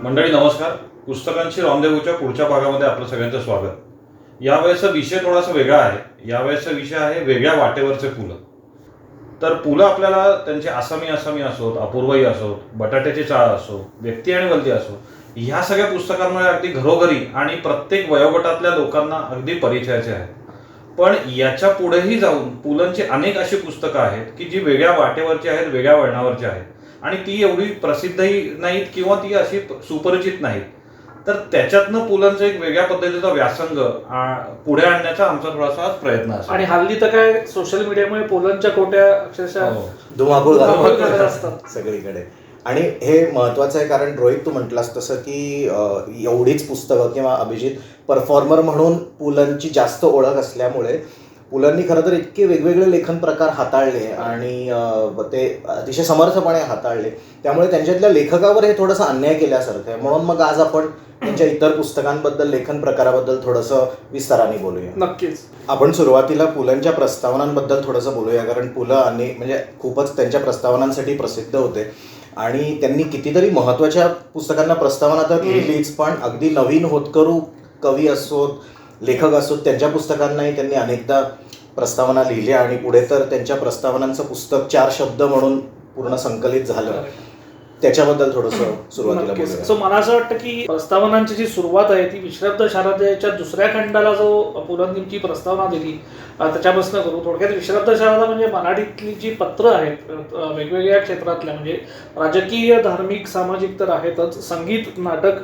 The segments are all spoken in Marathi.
मंडळी नमस्कार. पुस्तकांची रामदेवच्या पुढच्या भागामध्ये आपलं सगळ्यांचं स्वागत. यावेळेचा विषय थोडासा वेगळा आहे. यावेळेचा विषय आहे वेगळ्या वाटेवरचे पुलं. तर पुलं आपल्याला त्यांचे आसामी असोत, अपूर्वही असोत, बटाट्याची चाळ असो, व्यक्ती आणि वल्ली असो, ह्या सगळ्या पुस्तकांमुळे अगदी घरोघरी आणि प्रत्येक वयोगटातल्या लोकांना अगदी परिचयाचे आहे. पण याच्या पुढेही जाऊन पुलंची अनेक अशी पुस्तकं आहेत की जी वेगळ्या वाटेवरची आहेत, वेगळ्या वळणावरची आहेत आणि ती एवढी प्रसिद्धही नाहीत किंवा ती अशी सुपरिचित नाहीत. तर त्याच्यातनं पुलंचा एक वेगळ्या पद्धतीचा व्यासंग पुढे आणण्याचा आमचा थोडासा प्रयत्न असेल. आणि हल्ली तर काय सोशल मीडियामुळे पोलंडच्या कोट्या अक्षरशः धुमाकूळ असतात सगळीकडे. आणि हे महत्वाचं आहे कारण रोहित तू म्हटलास तसं की एवढीच पुस्तकं किंवा अभिजित परफॉर्मर म्हणून पुलंची जास्त ओळख असल्यामुळे पुलंनी खरं तर इतके वेगवेगळे लेखन प्रकार हाताळले आणि ते अतिशय समर्थपणे हाताळले, त्यामुळे त्यांच्यातल्या लेखकावर हे थोडंसं अन्याय केल्यासारखं आहे. म्हणून मग आज आपण त्यांच्या इतर पुस्तकांबद्दल, लेखन प्रकाराबद्दल थोडंसं विस्ताराने बोलूया. नक्कीच. आपण सुरुवातीला पुलंच्या प्रस्तावनांबद्दल थोडंसं बोलूया, कारण पुलं म्हणजे खूपच त्यांच्या प्रस्तावनांसाठी प्रसिद्ध होते आणि त्यांनी कितीतरी महत्त्वाच्या पुस्तकांना प्रस्तावना तर लिहिलीच, पण अगदी नवीन होतकरू कवी असोत, लेखक असोत, त्यांच्या पुस्तकांनाही त्यांनी अनेकदा प्रस्तावना लिहिल्या आणि पुढे तर त्यांच्या प्रस्तावनांचं पुस्तक 4 शब्द म्हणून पूर्ण संकलित झालं. त्याच्याबद्दल थोडंसं सुरुवातीला बोलूया. सो मला असं वाटतं की प्रस्तावनांची जी सुरुवात आहे ती विश्राब्द शारदेच्या दुसऱ्या खंडाला जो पुलंची प्रस्तावना दिली त्याच्यापासून करू. थोडक्यात विश्राब्द शारदा म्हणजे मराठीतली जी पत्र आहेत वेगवेगळ्या क्षेत्रातल्या, म्हणजे राजकीय, धार्मिक, सामाजिक तर आहेतच, संगीत, नाटक,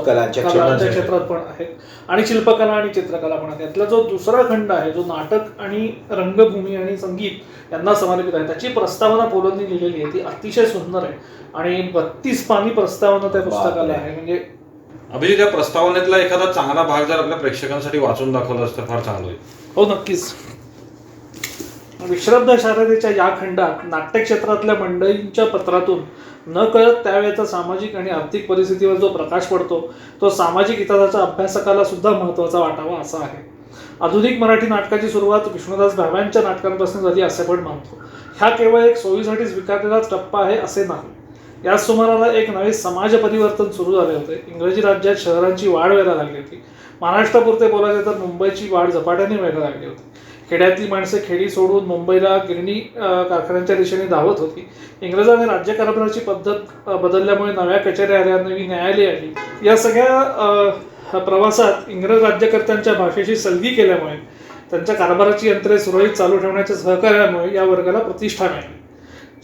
कलांच्या क्षेत्रात पण आहेत आणि शिल्पकला आणि चित्रकला पण आहे. त्यातला जो दुसरा खंड आहे जो नाटक आणि रंगभूमी आणि संगीत यांना समर्पित आहे, त्याची प्रस्तावना पुलंनी लिहिलेली आहे. ती अतिशय सुंदर आहे आणि 32 पानी प्रस्तावना त्या पुस्तकाला आहे. म्हणजे अभिजित, त्या प्रस्तावनेतला एखादा चांगला भाग जर आपल्या प्रेक्षकांसाठी वाचून दाखवला असतं फार चांगलं होईल. हो, नक्कीच. विश्राब्द शारदेच्या या खंडात नाट्य क्षेत्रातल्या मंडळींच्या पत्रातून न कळत त्यावेळेचा सामाजिक आणि आर्थिक परिस्थितीवर जो प्रकाश पडतो तो सामाजिक इतिहासाच्या अभ्यासकाला सुद्धा महत्त्वाचा वाटावा असा आहे. आधुनिक मराठी नाटकाची सुरुवात विष्णुदास भाव्यांच्या नाटकांपासून झाली असे आपण मानतो. हा केवळ एक सोयीसाठी स्वीकारलेलाच टप्पा आहे असे नाही. याच सुमाराला एक नवे समाज परिवर्तन सुरू झाले होते. इंग्रजी राज्यात शहरांची वाढ व्हायला लागली होती. महाराष्ट्रापुरते बोलायचे तर मुंबईची वाढ झपाट्याने व्हायला लागली होती. खेड्यातली माणसे खेडी सोडून मुंबईला गिरणी कारखान्यांच्या दिशेने धावत होती. इंग्रजांनी राज्यकारभाराची पद्धत बदलल्यामुळे नव्या कचेऱ्या आल्या, नवी न्यायालये आली. या सगळ्या प्रवासात इंग्रज राज्यकर्त्यांच्या भाषेशी सलगी केल्यामुळे, त्यांच्या कारभाराची यंत्रे सुरळीत चालू ठेवण्याच्या सहकार्यामुळे या वर्गाला प्रतिष्ठा मिळाली.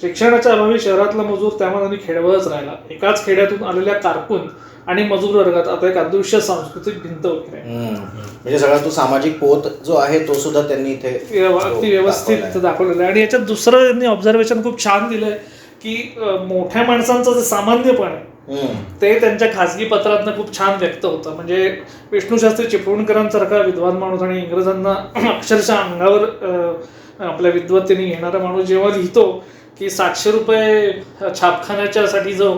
शिक्षणाच्या अभावी शहरातला मजूर त्यामध्ये खेडवळच राहिला. एकाच खेड्यातून आलेल्या कारकून आणि मजूर वर्गात आता एक अदृश्य सांस्कृतिक भिंत होती. म्हणजे सगळा तो सामाजिक पोत जो आहे तो सुद्धा त्यांनी इथे अगदी व्यवस्थित दाखवलेला आहे. आणि याच्यात दुसरं त्यांनी ऑब्झर्वेशन खूप छान दिलंय की मोठ्या माणसांचं जे सामान्यपण आहे ते त्यांच्या खासगी पत्रातनं खूप छान व्यक्त होतं. म्हणजे विष्णूशास्त्री चिपळूणकरांसारखा विद्वान माणूस आणि इंग्रजांना अक्षरशः अंगावर आपल्या विद्वत्तेने घेणारा माणूस जेव्हा लिहितो की 700 रुपये छापखान्याच्या साठी जो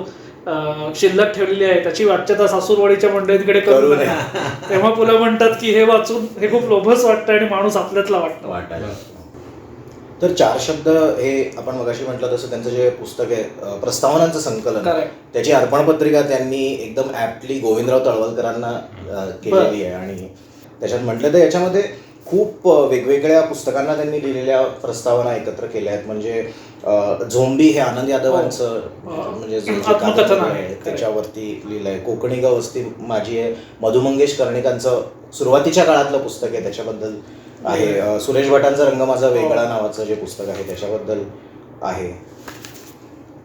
शिल्लक ठेवलेली आहे त्याची वाच्यता सासूरवाडीच्या मंडळींकडे करू नये, तेव्हा पुलं म्हणतात की हे वाचून हे खूप लोभस वाटतं आणि माणूस आपल्यातला वाटतं. तर 4 शब्द हे आपण मगाशी म्हटलं तसं त्यांचं जे पुस्तक आहे प्रस्तावनांचं संकलन, त्याची अर्पणपत्रिका त्यांनी एकदम ऍप्टली गोविंदराव तळवलकरांना केलेली आहे. आणि त्याच्यात म्हटलं तर याच्यामध्ये खूप वेगवेगळ्या पुस्तकांना त्यांनी लिहिलेल्या प्रस्तावना एकत्र केल्या आहेत. म्हणजे झोंबी हे आनंद यादवांचं म्हणजे त्याच्यावरती लिहिलंय. कोकणी गवस्ती माझी आहे मधु मंगेश कर्णिकांचं सुरुवातीच्या काळातलं पुस्तक आहे त्याच्याबद्दल आहे. सुरेश भटांचं रंग माझा वेगळा नावाचं जे पुस्तक आहे त्याच्याबद्दल आहे.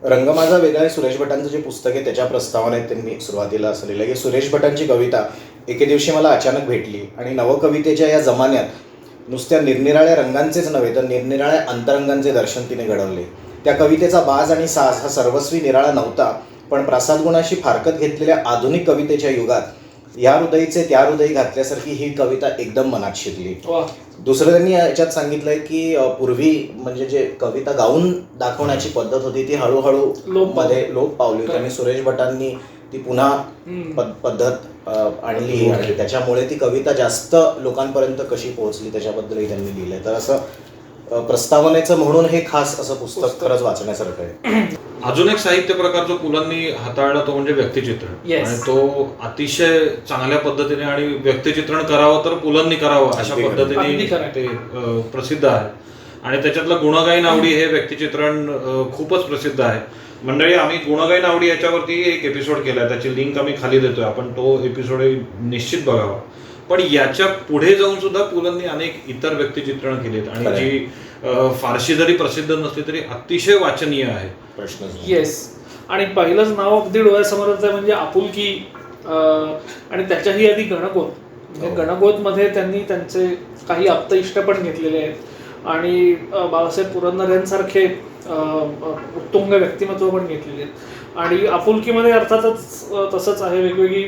रंग माझा वेगळा आहे सुरेश भटांचं जे पुस्तक आहे त्याच्या प्रस्तावनेत त्यांनी सुरुवातीला असं लिहिलं की सुरेश भटांची कविता एके दिवशी मला अचानक भेटली आणि नवकवितेच्या या जमान्यात नुसत्या निरनिराळ्या रंगांचेच नव्हे तर निरनिराळ्या अंतरंगांचे दर्शन तिने घडवले. त्या कवितेचा बाज आणि साज हा सर्वस्वी निराळा नव्हता, पण प्रसाद गुणाशी फारकत घेतलेल्या आधुनिक कवितेच्या युगात या हृदयीचे त्या हृदयी घातल्यासारखी ही कविता एकदम मनात शिरली. दुसरं त्यांनी याच्यात सांगितलंय की पूर्वी म्हणजे जे कविता गाऊन दाखवण्याची पद्धत होती ती हळूहळू मध्ये लोप पावली होती आणि सुरेश भटांनी ती पुन्हा पद्धत आणली आणि त्याच्यामुळे ती कविता जास्त लोकांपर्यंत कशी पोहोचली त्याच्याबद्दलही त्यांनी लिहिलंय. तर असं प्रस्तावनेचं म्हणून हे खास असं पुस्तक खरंच वाचण्यासारखं आहे. अजून एक साहित्य प्रकार जो पुलांनी हाताळला तो म्हणजे व्यक्तिचित्रण. Yes. आणि तो अतिशय चांगल्या पद्धतीने आणि व्यक्तिचित्रण करावं तर पुलांनी करावं अशा अगदी खरं. अगदी पद्धतीने खरं. ते प्रसिद्ध आहे. आणि त्याच्यातलं गुणगायीन आवडी हे व्यक्तिचित्रण खूपच प्रसिद्ध आहे. मंडळी, आम्ही गुणगायीन आवडी याच्यावरती एक एपिसोड केलाय, त्याची लिंक आम्ही खाली देतोय, आपण तो एपिसोड निश्चित बघावा. पण याच्या पुढे जाऊन सुद्धा पुलंनी अनेक इतर व्यक्तिचित्रण केलीत आणि जी फारशी जरी प्रसिद्ध नसली तरी अतिशय वाचनीय आहे. येस. आणि पहिलंच नाव अगदी डोळ्यासमोरच आहे म्हणजे आपुलकी. आणि त्याच्याही आधी गणगोत. म्हणजे गणगोतमध्ये त्यांनी त्यांचे काही आप्तइष्ट पण घेतलेले आहेत आणि बाबासाहेब पुरंदर यांसारखे उत्तुंग व्यक्तिमत्व पण घेतलेले आहेत. आणि आपुलकीमध्ये अर्थातच तसंच आहे, वेगवेगळी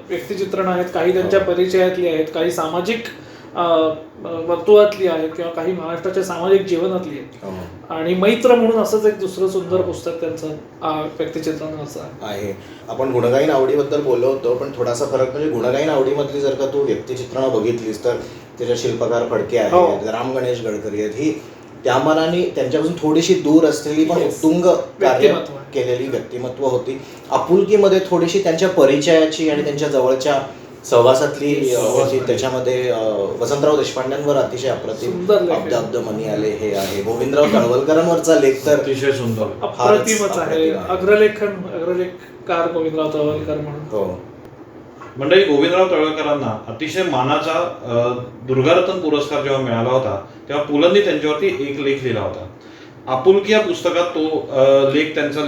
व्यक्तिचित्रण आहेत, काही त्यांच्या परिचयातली आहेत, काही सामाजिक वर्तुळातली आहेत किंवा काही महाराष्ट्राच्या सामाजिक जीवनातली आहेत. आणि मैत्र म्हणून असंच एक दुसरं सुंदर पुस्तक त्यांचं व्यक्तिचित्रणाचं आहे. आपण गुणगायीन आवडीबद्दल बोललो होतो, पण थोडासा फरक म्हणजे गुणगायीन आवडीमधली जर का तू व्यक्तिचित्रणं बघितलीस तर त्याच्या शिल्पकार फडके आहेत, राम गणेश गडकरी आहेत, ही त्या मनाने त्यांच्यापासून थोडीशी दूर असलेली पण उत्तुंग कार्य केलेली व्यक्तिमत्व होती. आपुलकीमध्ये थोडीशी त्यांच्या परिचयाची आणि त्यांच्या जवळच्या सहवासातली त्याच्यामध्ये वसंतराव देशपांड्यांवर अतिशय अप्रतिम अब्द अब्द मनी आले हे आहे. गोविंदराव तळवलकरांवरचा लेख तर अतिशय सुंदर अप्रतिमच आहे. अग्रलेखकार गोविंदराव तळवलकर म्हणून. हो. मंडळी, गोविंदराव तळवलकरांना अतिशय मानाचा दुर्गारत्न पुरस्कार जेव्हा मिळाला होता तेव्हा पुलंनी त्यांच्यावरती एक लेख लिहिला होता. आपुलकी या पुस्तकात तो लेख त्यांचा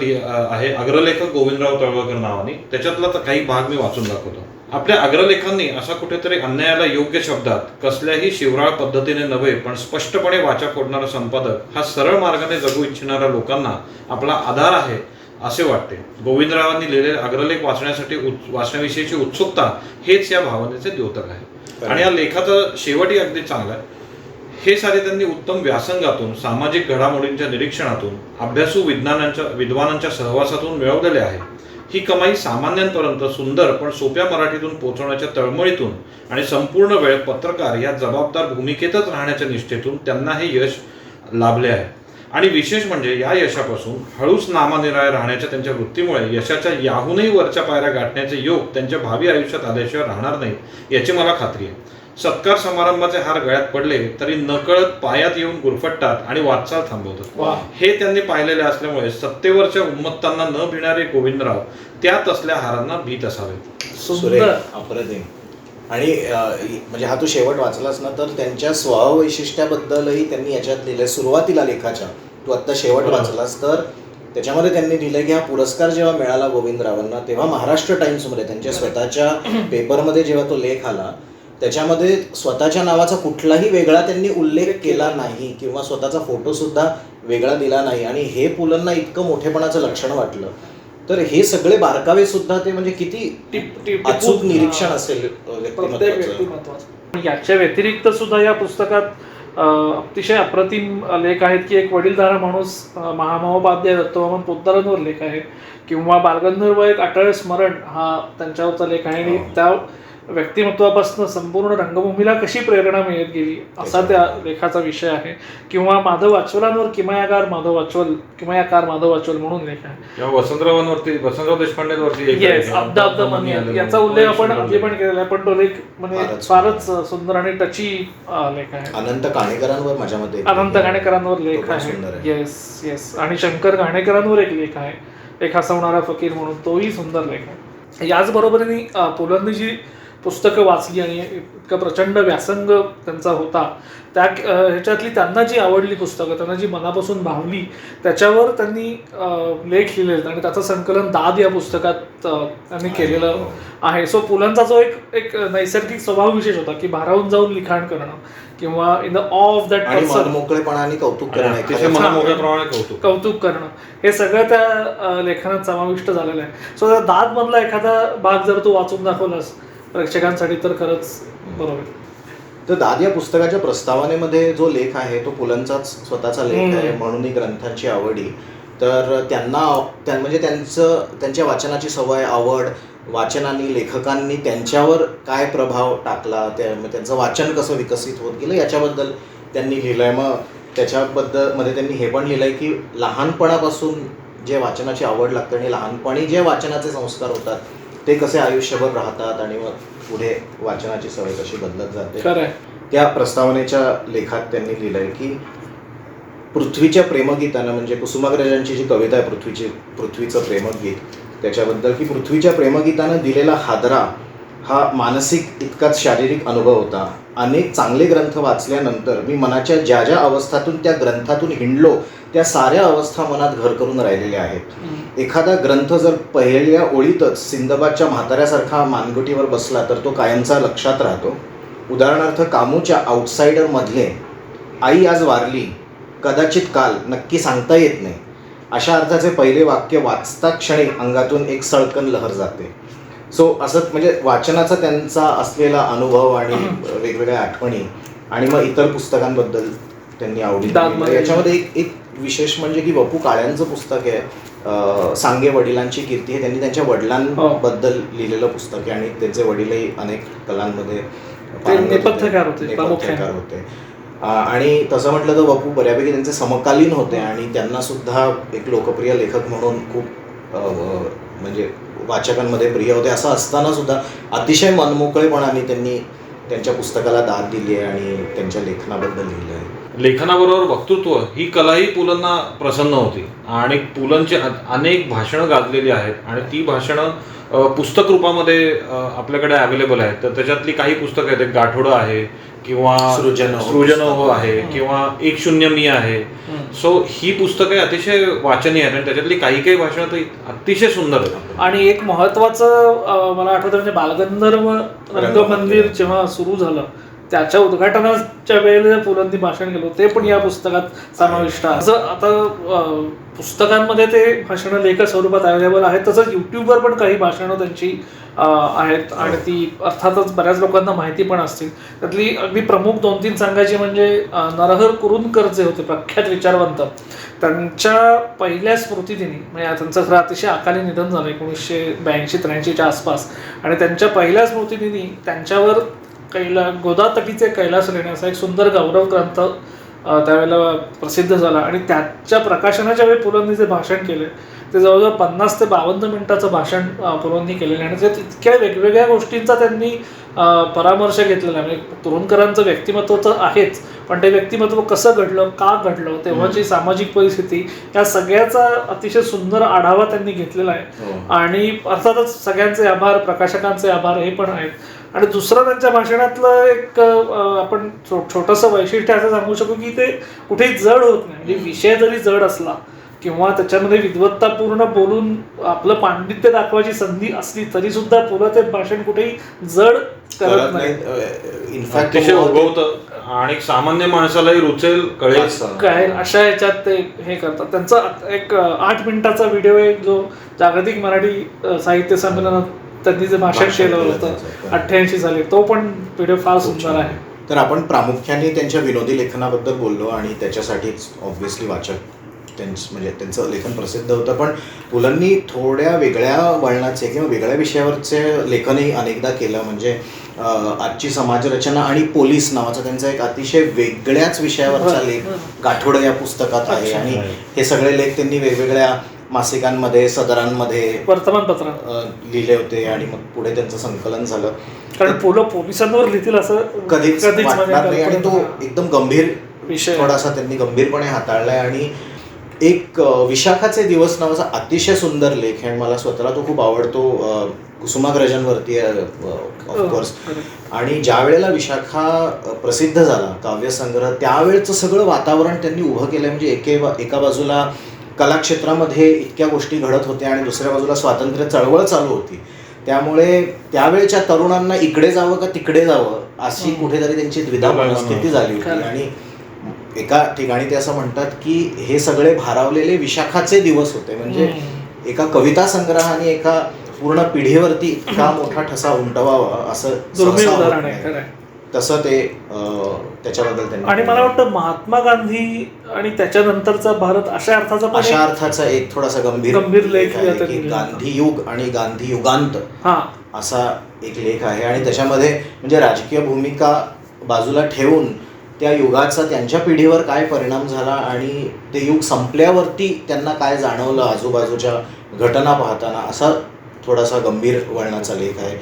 आहे, अग्रलेखक गोविंदराव तळवलकर नावाने. त्याच्यातला काही भाग मी वाचून दाखवतो. आपल्या अग्रलेखांनी असा कुठेतरी अन्यायाला योग्य शब्दात कसल्याही शिवराळ पद्धतीने नव्हे पण स्पष्टपणे वाचा फोडणारा संपादक हा सरळ मार्गाने जगू इच्छिणाऱ्या लोकांना आपला आधार आहे असे वाटते. गोविंदरावांनी लिहिलेले अग्रलेख वाचण्याविषयीची उत्सुकता हेच या भावनेचे द्योतक आहे. आणि या लेखाचा शेवटही अगदी चांगला आहे. हे सारे त्यांनी उत्तम व्यासंगातून, सामाजिक घडामोडींच्या निरीक्षणातून, अभ्यासू विद्वानांच्या सहवासातून मिळवलेले आहे. ही कमाई सामान्यांपर्यंत सुंदर पण सोप्या मराठीतून पोहोचवण्याच्या तळमळीतून आणि संपूर्ण वेळ पत्रकार या जबाबदार भूमिकेतच राहण्याच्या निष्ठेतून त्यांना हे यश लाभले आहे. आणि विशेष म्हणजे या यशापासून हळूच नामानिराळे राहण्याच्या त्यांच्या वृत्तीमुळे यशाच्या याहूनही वरच्या पायऱ्या गाठण्याचे योग त्यांच्या भावी आयुष्यात आल्याशिवाय राहणार नाही याची मला खात्री आहे. सत्कार समारंभाचे हार गळ्यात पडले तरी नकळत पायात येऊन गुरफटतात आणि वाटचाल थांबवतात. हे त्यांनी पाहिलेले असल्यामुळे सत्तेवरच्या उन्मत्तांना न भिणारे गोविंदराव त्या तसल्या हारांना भीत असावेत. अप्रतिम. आणि म्हणजे हा तू शेवट वाचलास ना तर त्यांच्या स्ववैशिष्ट्याबद्दलही त्यांनी याच्यात लिहिलंय. सुरुवातीला लेखाच्या तू आत्ता शेवट वाचलास तर त्याच्यामध्ये त्यांनी दिलं की हा पुरस्कार जेव्हा मिळाला गोविंदरावांना तेव्हा महाराष्ट्र टाइम्समध्ये त्यांच्या स्वतःच्या पेपरमध्ये जेव्हा तो लेख आला त्याच्यामध्ये स्वतःच्या नावाचा कुठलाही वेगळा त्यांनी उल्लेख केला नाही किंवा स्वतःचा फोटो सुद्धा वेगळा दिला नाही. आणि हे पुलंना इतकं मोठेपणाचं लक्षण वाटलं तर हे सगळे बारकावे सुद्धा ते म्हणजे किती अचूक निरीक्षण असेल व्यक्तिमत्वाचं. याच्या व्यतिरिक्त सुद्धा या पुस्तकात अतिशय अप्रतिम लेख आहेत की एक वडीलधारा माणूस महामहोपाध्याय दत्तवामन पोतदारांवर लेख आहे किंवा बालगंधर्व एक अटळ स्मरण हा त्यांच्यावरचा लेख आहे. आणि त्या व्यक्तिमत्वापासून संपूर्ण रंगभूमीला कशी प्रेरणा मिळत गेली असा त्या लेखाचा विषय आहे. किंवा माधव वाचवलांवर किमयाकार माधव वाचवल म्हणून लेख आहे. वसंतराव देशपांडेवरती अब्द मनी याचा उल्लेख आपण आधी पण केलेला आहे, पण तो लेख म्हणजे फारच सुंदर आणि टची लेख आहे. अनंत काणेकरांवर माझ्या मते लेख आहे. येस. आणि शंकर घाणेकरांवर एक लेख आहे, एक हसवणारा फकीर म्हणून, तोही सुंदर लेख आहे. याचबरोबरीने पुलंनी जी पुस्तकं वाचली आणि इतका प्रचंड व्यासंग त्यांचा होता त्या ह्याच्यातली त्यांना जी आवडली पुस्तकं, त्यांना जी मनापासून भावली त्याच्यावर त्यांनी लेख लिहिलेत आणि त्याचं संकलन दाद या पुस्तकात त्यांनी केलेलं आहे. सो पुलंचा जो एक नैसर्गिक स्वभाव विशेष होता की भारावून जाऊन लिखाण करणं किंवा in the of that person मोकळेपणाने कौतुक करणं हे सगळं त्या लेखनात समाविष्ट झालेलं आहे. सो त्या दाद मधला एखादा भाग जर तू वाचून दाखवलास प्रेक्षकांसाठी तर खरंच बरोबर. तर दाद या पुस्तकाच्या प्रस्तावनेमध्ये जो लेख आहे तो पुलंचाच स्वतःचा लेख आहे, म्हणून ग्रंथांची आवडी. तर म्हणजे त्यांच्या वाचनाची सवय, आवड, वाचनाने लेखकांनी त्यांच्यावर काय प्रभाव टाकला, त्यांचं वाचन कसं विकसित होत गेलं याच्याबद्दल त्यांनी लिहिलंय. मग त्याच्याबद्दल मध्ये त्यांनी हे पण लिहिलंय की लहानपणापासून जे वाचनाची आवड लागते आणि लहानपणी जे वाचनाचे संस्कार होतात ते कसे आयुष्यभर राहतात आणि मग पुढे वाचनाची सवय कशी बदलत जाते. खरंय. त्या प्रस्तावनेच्या लेखात त्यांनी लिहिलं आहे की पृथ्वीच्या प्रेमगीतानं, म्हणजे कुसुमाग्रजांची जी कविता आहे पृथ्वीचं प्रेमगीत, त्याच्याबद्दल की पृथ्वीच्या प्रेमगीतानं दिलेला हादरा हा मानसिक इतकाच शारीरिक अनुभव होता. अनेक चांगले ग्रंथ वाचल्यानंतर मी मनाच्या ज्या ज्या अवस्थातून त्या ग्रंथातून हिंडलो त्या साऱ्या अवस्था मनात घर करून राहिलेल्या आहेत. एखादा ग्रंथ जर पहिल्या ओळीतच सिंदबादच्या म्हाताऱ्यासारखा मानगुटीवर बसला तर तो कायमचा लक्षात राहतो. उदाहरणार्थ कामूच्या आउटसायडरमधले आई आज वारली, कदाचित काल, नक्की सांगता येत नाही, अशा अर्थाचे पहिले वाक्य वाचता क्षणी अंगातून एक सळकन लहर जाते. सो असं म्हणजे वाचनाचा त्यांचा असलेला अनुभव आणि वेगवेगळ्या आठवणी आणि मग इतर पुस्तकांबद्दल त्यांनी आवडीने. याच्यामध्ये एक विशेष म्हणजे की वपू काळ्यांचं पुस्तक आहे सांगे वडिलांची कीर्ती. हे त्यांनी त्यांच्या वडिलांबद्दल लिहिलेलं पुस्तक आहे आणि त्यांचे वडीलही अनेक कलांमध्ये नेपथ्यकार होते. आणि तसं म्हटलं तर वपू बऱ्यापैकी त्यांचे समकालीन होते आणि त्यांना सुद्धा एक लोकप्रिय लेखक म्हणून खूप म्हणजे वाचकांमध्ये प्रिय होते. असं असताना सुद्धा अतिशय मनमोकळेपणाने त्यांनी त्यांच्या पुस्तकाला दाद दिली आहे आणि त्यांच्या लेखनाबद्दल लिहिलं आहे. लेखनाबरोबर वक्तृत्व ही कलाही पुलंना प्रसन्न होती आणि पुलंची अनेक भाषणं गाजलेली आहेत आणि ती भाषणं पुस्तक रूपामध्ये आपल्याकडे अवेलेबल आहेत. तर त्याच्यातली काही पुस्तकं आहेत, एक गाठोडं आहे किंवा सृजन आहे किंवा 1-0 मी आहे. सो ही पुस्तकं अतिशय वाचनीय आहेत आणि त्याच्यातली काही भाषणं तर अतिशय सुंदर आहेत. आणि एक महत्वाचं मला आठवतं म्हणजे बालगंधर्व रंगमंदिर जेव्हा सुरू झालं त्याच्या उद्घाटनाच्या वेळेला पुलंनी भाषण केलं, ते पण या पुस्तकात समाविष्ट आहे. असं आता पुस्तकांमध्ये ते भाषणं लेख स्वरूपात अवेलेबल आहेत, तसंच यूट्यूबवर पण काही भाषणं त्यांची आहेत आणि ती अर्थातच बऱ्याच लोकांना माहिती पण असतील. त्यातली अगदी प्रमुख 2-3 सांगायची म्हणजे नरहर कुरुंदकर जे होते प्रख्यात विचारवंत, त्यांच्या पहिल्या स्मृतिदिनी म्हणजे त्यांचं खरं अतिशय अकाली निधन झालं 1982-83च्या आसपास आणि त्यांच्या पहिल्या स्मृतिदिनी त्यांच्यावर गोदातटीचे कैलास लेण्याचा एक सुंदर गौरव ग्रंथ त्यावेळेला प्रसिद्ध झाला आणि त्याच्या प्रकाशनाच्या वेळी पुलंनी जे भाषण केले ते जवळजवळ 50 ते 52 मिनिटाचं भाषण पुलंनी केलेलं आणि ते इतक्या वेगवेगळ्या गोष्टींचा त्यांनी परामर्श घेतलेला आहे. म्हणजे कुरुंदकरांचं व्यक्तिमत्व तर आहेच, पण ते व्यक्तिमत्व कसं घडलं, का घडलं, तेव्हाची सामाजिक परिस्थिती, या सगळ्याचा अतिशय सुंदर आढावा त्यांनी घेतलेला आहे. आणि अर्थातच सगळ्यांचे आभार, प्रकाशकांचे आभार हे पण आहेत. आणि दुसरं त्यांच्या भाषणातलं एक आपण छोटंसं वैशिष्ट्य असं सांगू शकू की ते कुठेही जड होत नाही. म्हणजे विषय जरी जड असला किंवा त्याच्यामध्ये विद्वत्तापूर्ण बोलून आपलं पांडित्य दाखवायची संधी असली तरी सुद्धा पुलं ते भाषण कुठेही जड करत नाही. इनफॅक्ट उगवतं आणि सामान्य माणसालाही रुचेल, कळेल अशा याच्यात ते हे करतात. त्यांचा एक 8 मिनिटाचा व्हिडिओ आहे जो जागतिक मराठी साहित्य संमेलनात त्यांनी जे भाषण केलं होतं 88 साली, तो पण व्हिडिओ फार सुंदर आहे. तर आपण प्रामुख्याने त्यांच्या विनोदी लेखनाबद्दल बोललो आणि त्याच्यासाठीच ऑब्व्हियसली वाचक म्हणजे त्यांचं लेखन प्रसिद्ध होतं. पण पुलंनी थोड्या वेगळ्या वळणाचे किंवा वेगळ्या विषयावरचे लेखनही अनेकदा केलं. म्हणजे आजची समाजरचना आणि पोलीस नावाचा त्यांचा एक अतिशय वेगळ्याच विषयावरचा लेख गाठोडं या पुस्तकात आहे आणि हे सगळे लेख त्यांनी वेगवेगळ्या मासिकांमध्ये, सदरांमध्ये, वर्तमानपत्रात लिहिले होते आणि मग पुढे त्यांचं संकलन झालं. कारण पोलिसांवर लिहितील असं कधीच वाटणार नाही आणि तो एकदम गंभीर विषय थोडासा त्यांनी गंभीरपणे हाताळलाय. आणि एक विशाखाचे दिवस नावाचा अतिशय सुंदर लेख आहे, मला स्वतःला तो खूप आवडतो. कुसुमाग्रजांवरती आहे ऑफकोर्स. आणि ज्या वेळेला विशाखा प्रसिद्ध झाला काव्यसंग्रह, त्यावेळेचं सगळं वातावरण त्यांनी उभं केलं. म्हणजे एका बाजूला कलाक्षेत्रामध्ये इतक्या गोष्टी घडत होत्या आणि दुसऱ्या बाजूला स्वातंत्र्य चळवळ चालू होती. त्यामुळे त्यावेळच्या तरुणांना इकडे जावं का तिकडे जावं अशी कुठेतरी त्यांची द्विधा मनस्थिती झाली होती. आणि एका ठिकाणी ते असं म्हणतात की हे सगळे भारावलेले विशाखाचे दिवस होते. म्हणजे एका कविता संग्रहाने एका पूर्ण पिढीवरती इतका मोठा ठसा उमटवावा असं उदाहरण आहे. तसं ते त्याच्याबद्दल त्यांनी. आणि मला वाटतं महात्मा गांधी आणि त्याच्यानंतरचा भारत अशा अर्थाचा एक थोडासा गंभीर लेख आहे की गांधी युग आणि गांधी युगांत असा एक लेख आहे. आणि त्याच्यामध्ये म्हणजे राजकीय भूमिका बाजूला ठेवून त्या युगाचा त्यांच्या पिढीवर काय परिणाम झाला आणि ते युग संपल्यावरती त्यांना काय जाणवलं आजूबाजूच्या घटना पाहताना, असा थोडासा गंभीर वळणाचा लेख आहे.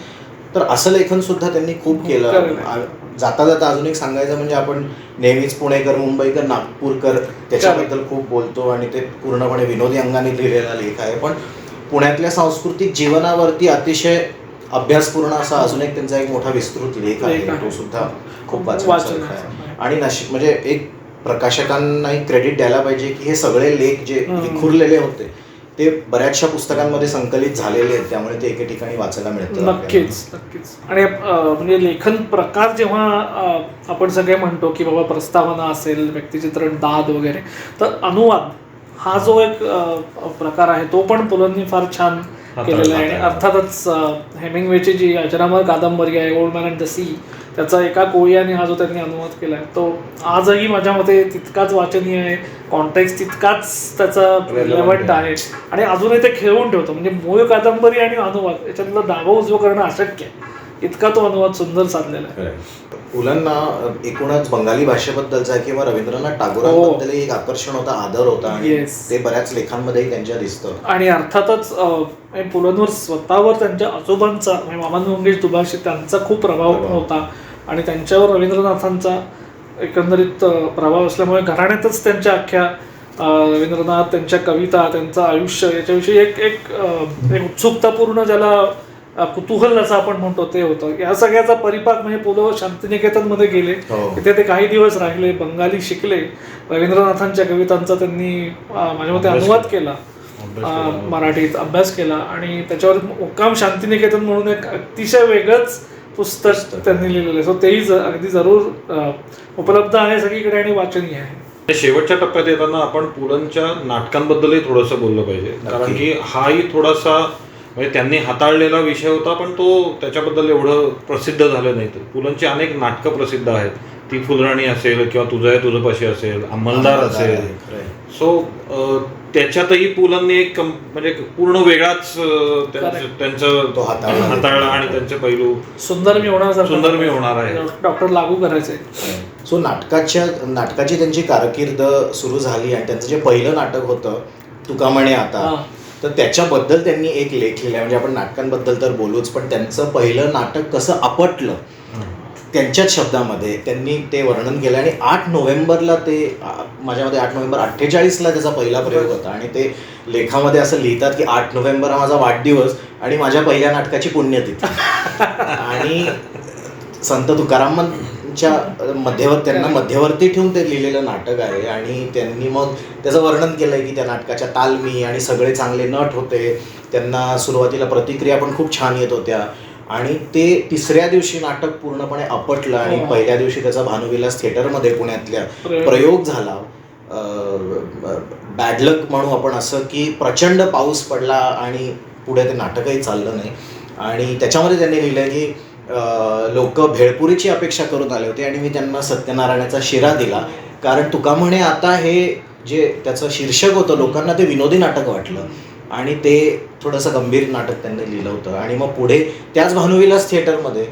तर असं लेखन सुद्धा त्यांनी खूप केलं. जाता जाता अजून एक सांगायचं म्हणजे आपण नेहमीच पुणेकर, मुंबईकर, नागपूरकर त्याच्याबद्दल खूप बोलतो आणि ते पूर्णपणे विनोदी अंगाने लिहिलेला लेख आहे, पण पुण्यातल्या सांस्कृतिक जीवनावरती अतिशय अभ्यासपूर्ण असा अजून एक त्यांचा एक मोठा विस्तृत लेख आहे, तो सुद्धा खूप वाचण्याचा आहे. आणि म्हणजे एक प्रकाशकांनाही क्रेडिट द्यायला पाहिजे की हे सगळे लेख जे विखुरलेले होते ते बऱ्याचशा पुस्तकांमध्ये संकलित झालेले आहेत, त्यामुळे ते एके ठिकाणी वाचायला मिळतं. नक्कीच. आणि म्हणजे लेखन प्रकार जेव्हा आपण सगळे म्हणतो की बाबा प्रस्तावना असेल, व्यक्तिचित्रण, दाद वगैरे, तर अनुवाद हा जो एक प्रकार आहे तो पण पुलंनी फार छान केलेला आहे. आणि अर्थातच हेमिंग्वेची जी अजरामर कादंबरी आहे, old man and the sea, त्याचा एका कोळीयाने हा जो त्यांनी अनुवाद केला आहे तो आजही माझ्या मते तितकाच वाचनीय आहे, कॉन्टेक्स्ट तितकाच त्याचा रिलेव्हंट आहे आणि अजूनही ते खेळवून ठेवतो. म्हणजे मूळ कादंबरी आणि अनुवाद याच्यातलं डावं उजवं करणं अशक्य आहे, इतका तो अनुवाद सुंदर साधलेला आहे. पुलंना एकूणच बंगाली भाषेबद्दलचा किंवा रवींद्रनाथ टागोरांबद्दल एक आकर्षण होता, आदर होता आणि ते बऱ्याच लेखांमध्येही त्यांच्या दिसतं. आणि अर्थातच पुलंवर स्वतःवर त्यांच्या आजोबांचा म्हणजे मामांनी मंगेश दुभाषी त्यांचा खूप प्रभाव होता आणि त्यांच्यावर रवींद्रनाथांचा एकंदरीत प्रभाव असल्यामुळे घराण्यातच त्यांच्या अख्ख्या रवींद्रनाथ, त्यांच्या कविता, त्यांचं आयुष्य याच्याविषयी एक उत्सुकतापूर्ण ज्याला कुतूहल असं आपण म्हणतो ते होतं. या सगळ्याचा परिपाक म्हणजे पुलं शांतिनिकेतनमध्ये गेले, तिथे ते काही दिवस राहिले, बंगाली शिकले, रवींद्रनाथांच्या कवितांचा त्यांनी माझ्या मते अनुवाद केला, मराठीत अभ्यास केला आणि त्याच्यावर मुक्काम शांतिनिकेतन म्हणून एक अतिशय वेगळंच पुस्तक त्यांनी लिहिलेलं आहे. सो तेही अगदी जरूर उपलब्ध आहे सगळीकडे आणि वाचनीय आहे. शेवटच्या टप्प्यात येताना आपण पुलंच्या नाटकांबद्दलही थोडंसं बोललं पाहिजे, कारण की हाही थोडासा म्हणजे त्यांनी हाताळलेला विषय होता, पण तो त्याच्याबद्दल एवढं प्रसिद्ध झालं नाही. पुलंची अनेक नाटकं प्रसिद्ध आहेत, ती फुलराणी असेल किंवा तुझं आहे तुझंपाशी असेल, अंमलदार असेल. सो त्याच्यातही पुलंनी एक म्हणजे पूर्ण वेगळाच त्यांचं हाताळला आणि त्यांचे पैलू सुंदर मी होणार आहे, डॉक्टर लागू करायचे. सो नाटकाची त्यांची कारकीर्द सुरू झाली आणि त्यांचं जे पहिलं नाटक होतं तुका म्हणे आता, तर त्याच्याबद्दल त्यांनी एक लेख लिहिला. म्हणजे आपण नाटकांबद्दल तर बोलूच, पण त्यांचं पहिलं नाटक कसं आपटलं त्यांच्याच शब्दामध्ये त्यांनी ते वर्णन केलं. आणि 8 नोव्हेंबरला ते माझ्यामध्ये 8 नोव्हेंबर 48ला त्याचा पहिला प्रयोग होता आणि ते लेखामध्ये असं लिहितात की 8 नोव्हेंबर हा माझा वाढदिवस आणि माझ्या पहिल्या नाटकाची पुण्यतिथी. आणि संत तुकारामांच्या त्यांना मध्यवर्ती ठेवून ते लिहिलेलं नाटक आहे आणि त्यांनी मग त्याचं वर्णन केलंय की त्या नाटकाच्या तालमी आणि सगळे चांगले नट होते, त्यांना सुरुवातीला प्रतिक्रिया पण खूप छान येत होत्या आणि ते तिसऱ्या दिवशी नाटक पूर्णपणे आपटलं आणि पहिल्या दिवशी त्याचा भानुविलास थिएटरमध्ये पुण्यातल्या प्रयोग झाला. बॅडलक म्हणू आपण असं की प्रचंड पाऊस पडला आणि पुढे ते नाटकही चाललं नाही. आणि त्याच्यामध्ये त्यांनी लिहिलं की लोक भेळपुरीची अपेक्षा करून आले होते आणि मी त्यांना सत्यनारायणाचा शिरा दिला, कारण तुका म्हणे आता हे जे त्याचं शीर्षक होतं लोकांना ते विनोदी नाटक वाटलं आणि ते थोडंसं गंभीर नाटक त्यांनी लिहिलं होतं. आणि मग पुढे त्याच भानुविलास थिएटरमध्ये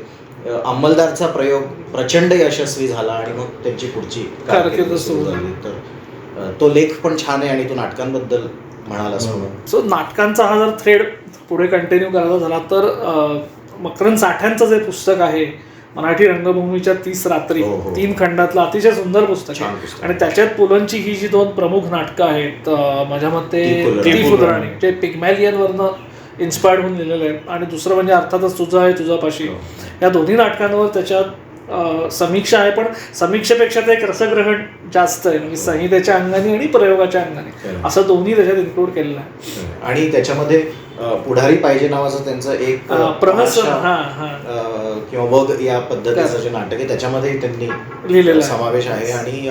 अंमलदारचा प्रयोग प्रचंड यशस्वी झाला आणि मग त्यांची पुढची कारकीर्द सुरू झाली. तर तो लेख पण छान आहे आणि तो नाटकांबद्दल म्हणालाच म्हणून. सो नाटकांचा हा जर थ्रेड पुढे कंटिन्यू करायचा झाला तर मकरंद साठ्यांचं जे पुस्तक आहे मराठी रंगभूमीच्या 30 रात्री, 3 खंडातलं अतिशय सुंदर पुस्तक आहे आणि त्याच्यात पुलंची ही जी 2 प्रमुख नाटकं आहेत माझ्या मते ती फुलराणी जे पिग्मॅलियनवरनं इन्स्पायर्ड होऊन लिहिलेलं आहे आणि दुसरं म्हणजे अर्थातच तुझं आहे तुझ्यापाशी, या दोन्ही नाटकांवर त्याच्यात समीक्षा आहे, पण समीक्षेपेक्षा ते एक रसग्रहण जास्त आहे, म्हणजे संहितेच्या अंगाने आणि प्रयोगाच्या अंगाने असं दोन्ही त्याच्यात इन्क्लूड केलेलं आहे. आणि त्याच्यामध्ये पुढारी पाहिजे नावाचं त्यांचं एक किंवा वग या पद्धतीचं जे नाटक आहे त्याच्यामध्ये त्यांनी लिहिलेला समावेश आहे आणि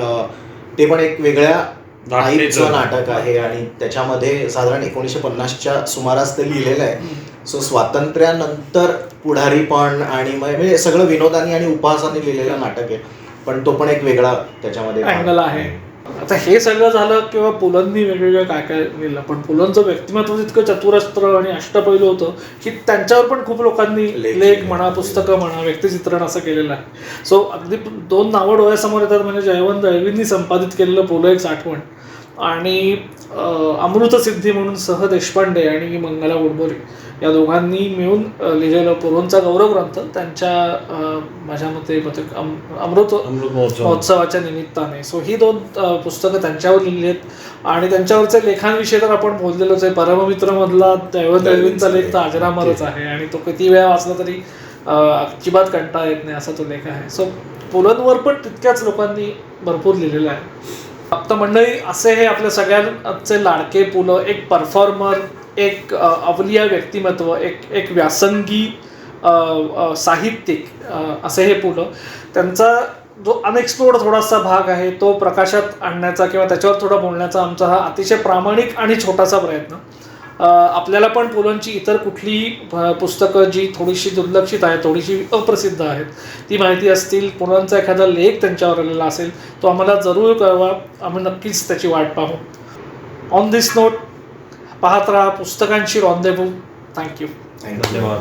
ते पण एक वेगळ्या टाईपचं नाटक आहे आणि त्याच्यामध्ये साधारण 1950च्या सुमारास ते लिहिलेलं आहे. सो स्वातंत्र्यानंतर पुढारी पण आणि म्हणजे सगळं विनोदानी आणि उपहासाने लिहिलेलं नाटक आहे, पण तो पण एक वेगळा त्याच्यामध्ये अँगल आहे. आता हे सगळं झालं किंवा पुलंनी वेगवेगळं काय काय लिहिलं, पण पुलंचं व्यक्तिमत्व इतकं चतुरस्त्र आणि अष्टपैलू होतं की त्यांच्यावर पण खूप लोकांनी लेख म्हणा, पुस्तकं म्हणा, व्यक्तिचित्रण असं केलेलं आहे. सो अगदी 2 नावं डोळ्यासमोर येतात, म्हणजे जयवंत दळवींनी संपादित केलेलं पुलं एक साठवण आणि अमृतसिद्धी म्हणून सह देशपांडे आणि मंगला गोडबोले या दोघांनी मिळून लिहिलेलं पुलंचा गौरव ग्रंथ त्यांच्या माझ्या मते अमृत महोत्सवाच्या निमित्ताने. सो ही 2 पुस्तकं त्यांच्यावर लिहिली आहेत आणि त्यांच्यावरचे लेखांविषयी तर आपण बोललेलोच आहे. परममित्रमधला जयवंत दळवींचा लेख तर अजरामरच आहे आणि तो किती वेळा वाचला तरी अजिबात कंटाळा येत नाही असा तो लेख आहे. सो पुलंवर पण तितक्याच लोकांनी भरपूर लिहिलेलं आहे. फक्त मंडळी असे हे आपल्या सगळ्यांचे लाडके पुलं, एक परफॉर्मर, एक अवलिया व्यक्तिमत्व, एक व्यासंगी साहित्यिक, असे हे पुलं. त्यांचा जो अनएक्सप्लोर्ड थोडासा भाग आहे तो प्रकाशात आणण्याचा किंवा त्याच्यावर थोडा बोलण्याचा आमचा हा अतिशय प्रामाणिक आणि छोटासा प्रयत्न. आपल्याला पण पुलंची इतर कुठली पुस्तकं जी थोडीशी दुर्लक्षित आहेत, थोडीशी अप्रसिद्ध आहेत, ती माहिती असतील, पुलंचा एखादा लेख त्यांच्यावर आलेला असेल तो आम्हाला जरूर कळवा. आम्ही नक्कीच त्याची वाट पाहू. ऑन दिस नोट पाहत राहा पुस्तकांची रॉन्देवू. थँक्यू. धन्यवाद.